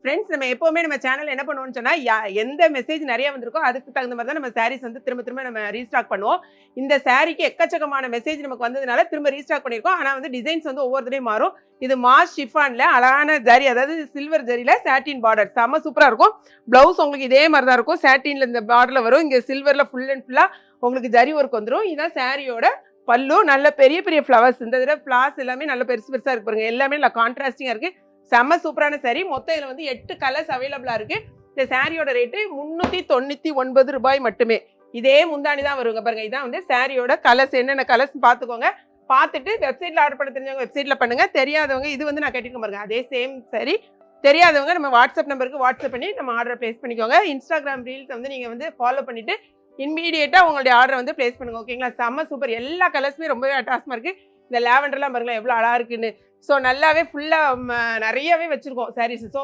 Friends நம்ம எப்பவுமே நம்ம சேனல் என்ன பண்ணுவோம்னு சொன்னா எந்த மெசேஜ் நிறைய வந்திருக்கோ அதுக்கு தகுந்த மாதிரி தான் நம்ம சாரீஸ் வந்து திரும்ப திரும்ப நம்ம ரீஸ்டாக் பண்ணுவோம். இந்த சாரிக்கு எக்கச்சக்கமான மெசேஜ் நமக்கு வந்ததுனால திரும்ப ரீஸ்டாக் பண்ணியிருக்கோம். ஆனால் வந்து டிசைன்ஸ் வந்து ஒவ்வொரு தடையும் மாறும். இது மாஸ் ஷிஃபான்ல அழகான ஜரி, அதாவது சில்வர் ஜரியில சாட்டின் பார்டர் செம்ம சூப்பராக இருக்கும். பிளவுஸ் உங்களுக்கு இதே மாதிரி தான் இருக்கும். சாட்டின்ல இந்த பார்டர்ல வரும். இங்கே சில்வர்ல ஃபுல் அண்ட் ஃபுல்லா உங்களுக்கு ஜரி ஒர்க் வந்துடும். இதுதான் சாரியோட பல்லு. நல்ல பெரிய பெரிய ஃப்ளவர்ஸ், இந்த தடவை ஃப்ளார்ஸ் எல்லாமே நல்ல பெருசு பெருசா இருக்கு பாருங்க. எல்லாமே நல்ல கான்ட்ராஸ்டிங்கா இருக்கு. செம்ம சூப்பரான சாரி. மொத்தம் இதில் வந்து 8 கலர்ஸ் அவைலபிளா இருக்கு. இந்த சாரியோட ரேட்டு 399 ரூபாய் மட்டுமே. இதே முந்தாணி தான் வருங்க பாருங்க. இதான் வந்து சாரியோட கலர்ஸ். என்னென்ன கலர்ஸ் பார்த்துக்கோங்க. பார்த்துட்டு வெப்சைட்ல ஆர்டர் பண்ண தெரிஞ்சவங்க வெப்சைட்ல பண்ணுங்க. தெரியாதவங்க இது வந்து நான் கேட்டுக்க பாருங்க அதே சேம் சாரி. தெரியாதவங்க நம்ம வாட்ஸ்அப் நம்பருக்கு வாட்ஸ்அப் பண்ணி நம்ம ஆர்டர் பிளேஸ் பண்ணிக்கோங்க. இன்ஸ்டாகிராம் ரீல்ஸ் வந்து நீங்க வந்து ஃபாலோ பண்ணிட்டு இம்மீடியட்டா உங்களுடைய ஆர்டர் வந்து பிளேஸ் பண்ணுங்க. ஓகேங்களா? செம்ம சூப்பர். எல்லா கலர்ஸுமே ரொம்பவே அட்டாசமா இருக்கு. இந்த லாவெண்டர்லாம் பாருங்களேன் எவ்வளோ அழகா இருக்குன்னு. ஸோ நல்லாவே ஃபுல்லாக நிறையவே வச்சுருக்கோம் சாரீஸ். ஸோ